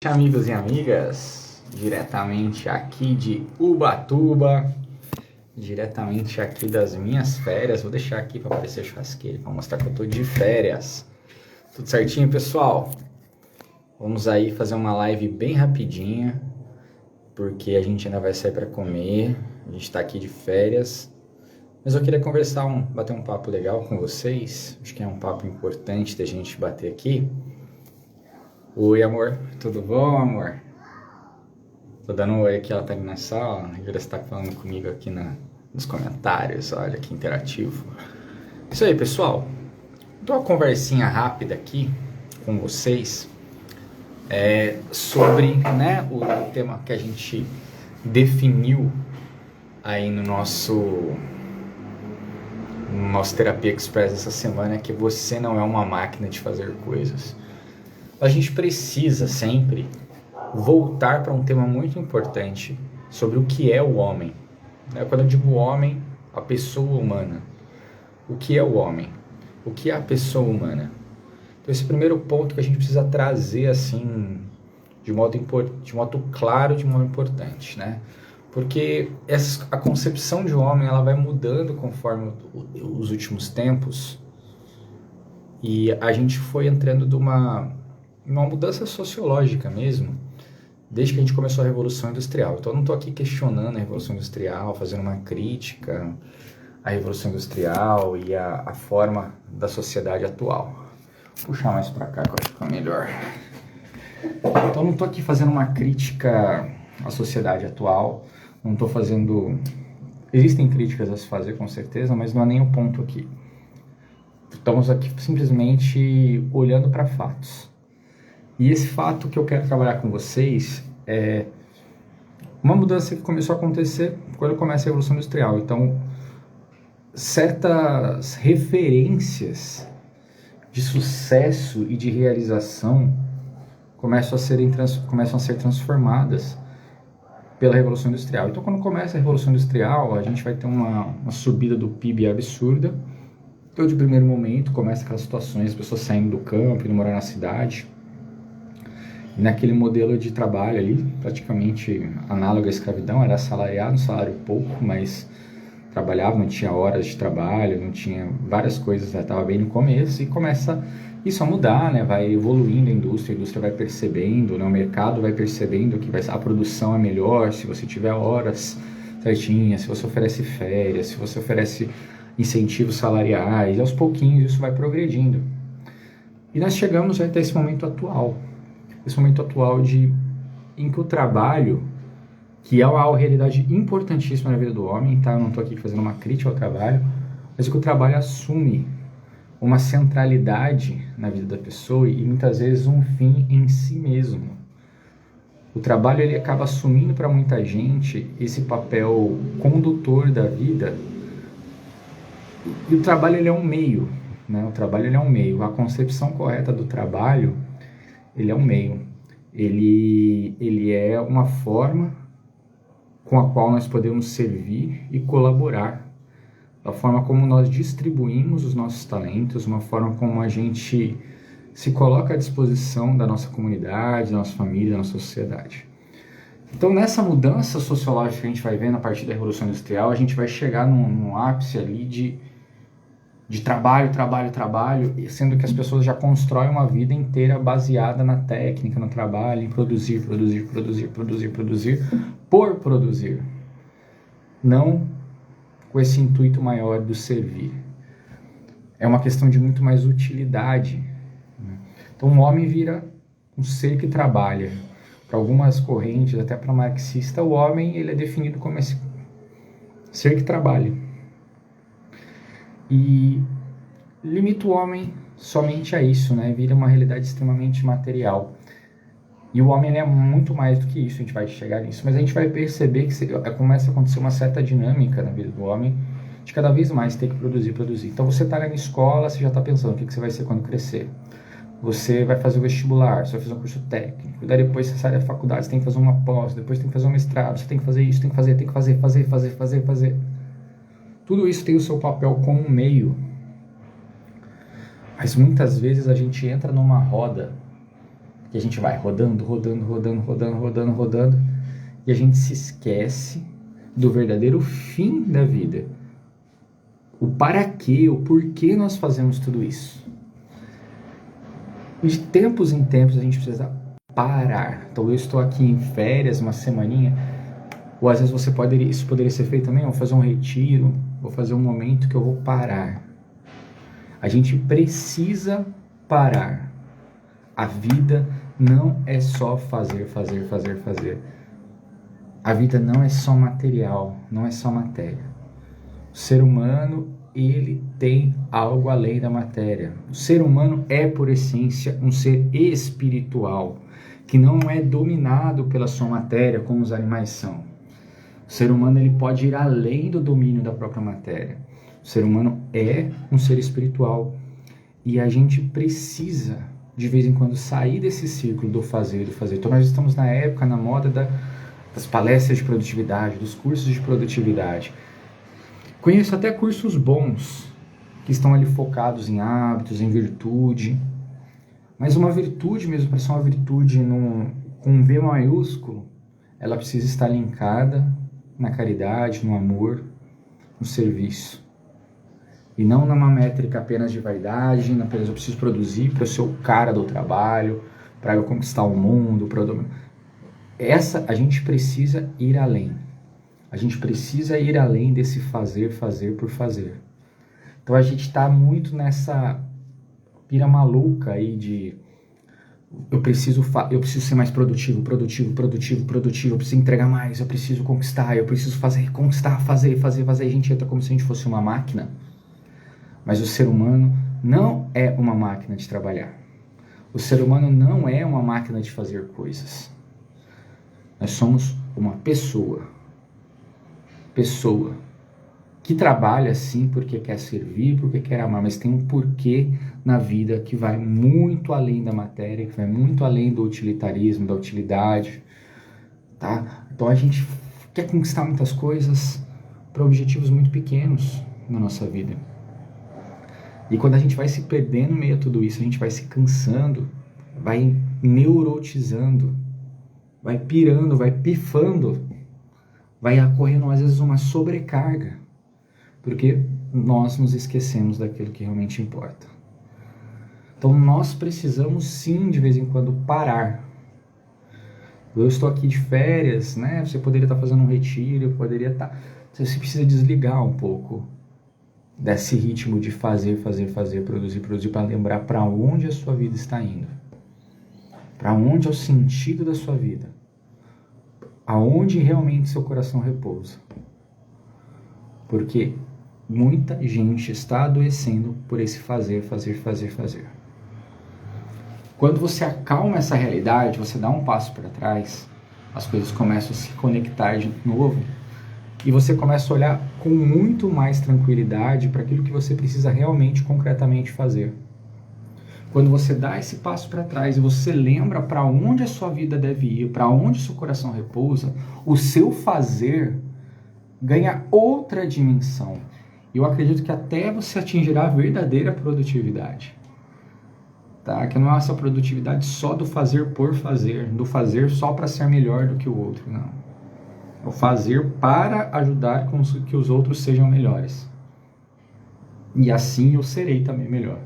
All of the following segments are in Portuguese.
Amigos e amigas, diretamente aqui de Ubatuba, diretamente aqui das minhas férias. Vou deixar aqui para aparecer o churrasqueiro, para mostrar que eu tô de férias. Tudo certinho, pessoal? Vamos aí fazer uma live bem rapidinha, porque a gente ainda vai sair para comer. A gente tá aqui de férias, mas eu queria conversar, bater um papo legal com vocês. Acho que é um papo importante da gente bater aqui. Oi, amor. Tudo bom, amor? Tô dando um oi aqui, ela tá ali na sala. A Júlia está falando comigo aqui nos comentários. Olha que interativo. Isso aí, pessoal. Dou uma conversinha rápida aqui com vocês sobre o tema que a gente definiu aí no nosso Terapia Express essa semana, que você não é uma máquina de fazer coisas. A gente precisa sempre voltar para um tema muito importante sobre o que é o homem. Quando eu digo homem, a pessoa humana. O que é o homem? O que é a pessoa humana? Então esse primeiro ponto que a gente precisa trazer assim, de modo claro, de modo importante, né? Porque a concepção de homem, ela vai mudando conforme os últimos tempos, e a gente foi entrando numa mudança sociológica mesmo, desde que a gente começou a Revolução Industrial. Então eu não estou aqui questionando a Revolução Industrial, fazendo uma crítica à Revolução Industrial e à forma da sociedade atual. Vou puxar mais para cá que eu acho que fica melhor. Então eu não estou aqui fazendo uma crítica à sociedade atual, não estou fazendo... Existem críticas a se fazer, com certeza, mas não é nem o ponto aqui. Estamos aqui simplesmente olhando para fatos. E esse fato que eu quero trabalhar com vocês é uma mudança que começou a acontecer quando começa a Revolução Industrial. Então, certas referências de sucesso e de realização começam a ser transformadas pela Revolução Industrial. Então, quando começa a Revolução Industrial, a gente vai ter uma subida do PIB absurda. Então, de primeiro momento, começa aquelas situações, as pessoas saindo do campo, indo morar na cidade. E naquele modelo de trabalho ali, praticamente análogo à escravidão, era assalariado, um salário pouco, mas trabalhava, não tinha horas de trabalho, não tinha várias coisas, estava bem no começo, e começa isso a mudar, né? Vai evoluindo a indústria vai percebendo, né? O mercado vai percebendo que a produção é melhor se você tiver horas certinhas, se você oferece férias, se você oferece incentivos salariais, e aos pouquinhos isso vai progredindo. E nós chegamos até esse momento atual em que o trabalho, que é uma realidade importantíssima na vida do homem, tá? Eu não estou aqui fazendo uma crítica ao trabalho, mas que o trabalho assume uma centralidade na vida da pessoa e muitas vezes um fim em si mesmo. O trabalho, ele acaba assumindo para muita gente esse papel condutor da vida, e o trabalho, ele é um meio, né? O trabalho, ele é um meio. A concepção correta do trabalho, ele é um meio. Ele é uma forma com a qual nós podemos servir e colaborar, da forma como nós distribuímos os nossos talentos, uma forma como a gente se coloca à disposição da nossa comunidade, da nossa família, da nossa sociedade. Então, nessa mudança sociológica que a gente vai vendo a partir da Revolução Industrial, a gente vai chegar num ápice ali de trabalho, sendo que as pessoas já constroem uma vida inteira baseada na técnica, no trabalho, em produzir, por produzir. Não com esse intuito maior do servir. É uma questão de muito mais utilidade. Então o homem vira um ser que trabalha. Para algumas correntes, até para marxista, o homem, ele é definido como esse ser que trabalha. E limita o homem somente a isso, né? Vira uma realidade extremamente material. E o homem, ele é muito mais do que isso, a gente vai chegar nisso. Mas a gente vai perceber que começa a acontecer uma certa dinâmica na vida do homem, de cada vez mais ter que produzir. Então você está na escola, você já está pensando o que você vai ser quando crescer. Você vai fazer o vestibular, você vai fazer um curso técnico, daí depois você sai da faculdade, você tem que fazer uma pós, depois tem que fazer um mestrado, você tem que fazer isso, tem que fazer. Tudo isso tem o seu papel como meio. Mas muitas vezes a gente entra numa roda E a gente vai rodando, e a gente se esquece do verdadeiro fim da vida. O para quê, o porquê nós fazemos tudo isso. De tempos em tempos a gente precisa parar. Então eu estou aqui em férias, uma semaninha, ou às vezes isso poderia ser feito também, vou fazer um retiro, vou fazer um momento que eu vou parar. A gente precisa parar. A vida não é só fazer. A vida não é só material, não é só matéria. O ser humano, ele tem algo além da matéria. O ser humano é, por essência, um ser espiritual, que não é dominado pela sua matéria como os animais são. O ser humano, ele pode ir além do domínio da própria matéria. O ser humano é um ser espiritual e a gente precisa, de vez em quando, sair desse círculo do fazer. Então nós estamos na época, na moda das palestras de produtividade, dos cursos de produtividade. Conheço até cursos bons, que estão ali focados em hábitos, em virtude. Mas uma virtude mesmo, para ser uma virtude com um V maiúsculo, ela precisa estar linkada na caridade, no amor, no serviço. E não numa métrica apenas de vaidade, apenas eu preciso produzir para eu ser o cara do trabalho, para eu conquistar o mundo. A gente precisa ir além. A gente precisa ir além desse fazer por fazer. Então a gente está muito nessa pira maluca aí de eu preciso ser mais produtivo, eu preciso entregar mais, eu preciso conquistar, eu preciso fazer. A gente entra como se a gente fosse uma máquina. Mas o ser humano não é uma máquina de trabalhar. O ser humano não é uma máquina de fazer coisas. Nós somos uma pessoa que trabalha sim porque quer servir, porque quer amar, mas tem um porquê na vida que vai muito além da matéria, que vai muito além do utilitarismo, da utilidade, tá? Então a gente quer conquistar muitas coisas para objetivos muito pequenos na nossa vida. E quando a gente vai se perdendo no meio a tudo isso, a gente vai se cansando, vai neurotizando, vai pirando, vai pifando, vai ocorrendo às vezes uma sobrecarga, porque nós nos esquecemos daquilo que realmente importa. Então nós precisamos sim de vez em quando parar. Eu estou aqui de férias, né? Você poderia estar fazendo um retiro, você precisa desligar um pouco desse ritmo de fazer, produzir, para lembrar para onde a sua vida está indo. Para onde é o sentido da sua vida. Aonde realmente seu coração repousa. Porque muita gente está adoecendo por esse fazer. Quando você acalma essa realidade, você dá um passo para trás, as coisas começam a se conectar de novo e você começa a olhar com muito mais tranquilidade para aquilo que você precisa realmente, concretamente fazer. Quando você dá esse passo para trás e você lembra para onde a sua vida deve ir, para onde o seu coração repousa, o seu fazer ganha outra dimensão. E eu acredito que até você atingirá a verdadeira produtividade. Tá? Que não é essa produtividade só do fazer por fazer, do fazer só para ser melhor do que o outro, não. É o fazer para ajudar com que os outros sejam melhores. E assim eu serei também melhor.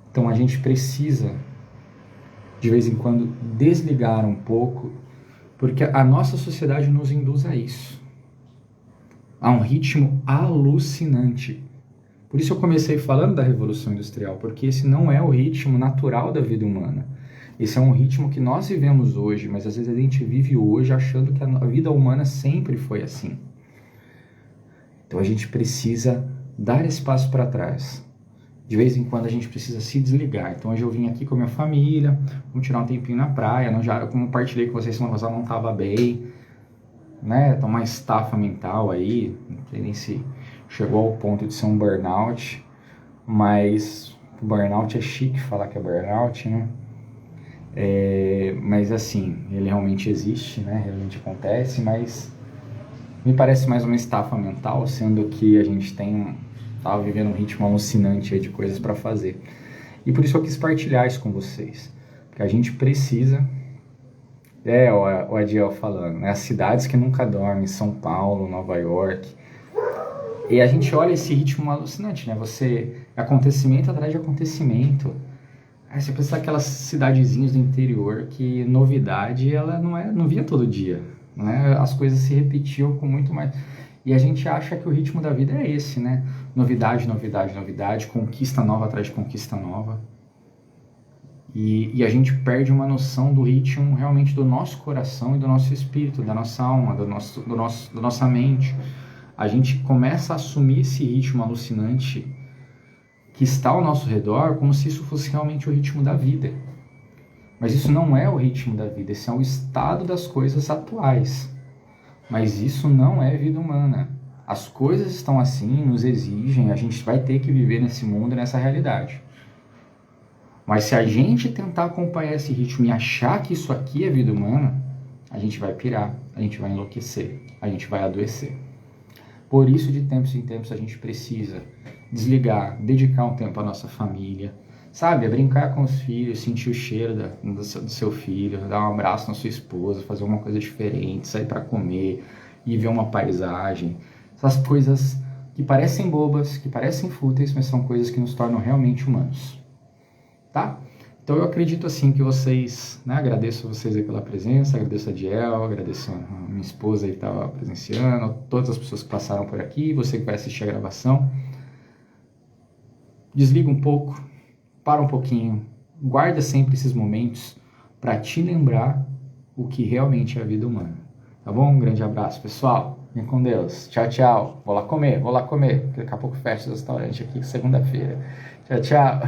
Então a gente precisa, de vez em quando, desligar um pouco, porque a nossa sociedade nos induz a isso. A um ritmo alucinante. Por isso eu comecei falando da Revolução Industrial, porque esse não é o ritmo natural da vida humana. Esse é um ritmo que nós vivemos hoje, mas às vezes a gente vive hoje achando que a vida humana sempre foi assim. Então a gente precisa dar esse passo para trás. De vez em quando a gente precisa se desligar. Então hoje eu vim aqui com a minha família, vamos tirar um tempinho na praia. Como eu partilhei com vocês semana passada, não estava bem, né? Tô uma estafa mental aí, não sei nem se chegou ao ponto de ser um burnout, mas o burnout é chique falar que é burnout, né? Mas assim, ele realmente existe, né? Realmente acontece, mas me parece mais uma estafa mental, sendo que a gente estava vivendo um ritmo alucinante aí de coisas para fazer. E por isso eu quis partilhar isso com vocês. Porque que a gente precisa, o Adiel falando, né? As cidades que nunca dormem, São Paulo, Nova York, e a gente olha esse ritmo alucinante, né? Acontecimento atrás de acontecimento. Aí você pensa aquelas cidadezinhas do interior que novidade, ela não via todo dia, né? As coisas se repetiam com muito mais. E a gente acha que o ritmo da vida é esse, né? Novidade, novidade, novidade, conquista nova atrás de conquista nova. E a gente perde uma noção do ritmo realmente do nosso coração e do nosso espírito, da nossa alma, da nossa mente. A gente começa a assumir esse ritmo alucinante que está ao nosso redor como se isso fosse realmente o ritmo da vida. Mas isso não é o ritmo da vida, esse é o estado das coisas atuais. Mas isso não é vida humana. As coisas estão assim, nos exigem, a gente vai ter que viver nesse mundo, nessa realidade. Mas se a gente tentar acompanhar esse ritmo e achar que isso aqui é vida humana, a gente vai pirar, a gente vai enlouquecer, a gente vai adoecer. Por isso, de tempos em tempos, a gente precisa desligar, dedicar um tempo à nossa família, sabe? Brincar com os filhos, sentir o cheiro do seu filho, dar um abraço na sua esposa, fazer uma coisa diferente, sair para comer, ir ver uma paisagem. Essas coisas que parecem bobas, que parecem fúteis, mas são coisas que nos tornam realmente humanos, tá? Então eu acredito assim que vocês, né, agradeço a vocês aí pela presença, agradeço a Diel, agradeço a minha esposa aí que estava presenciando, todas as pessoas que passaram por aqui, você que vai assistir a gravação. Desliga um pouco, para um pouquinho, guarda sempre esses momentos para te lembrar o que realmente é a vida humana. Tá bom? Um grande abraço, pessoal. Vem com Deus. Tchau, tchau. Vou lá comer. Daqui a pouco fecha o restaurante aqui, segunda-feira. Tchau, tchau.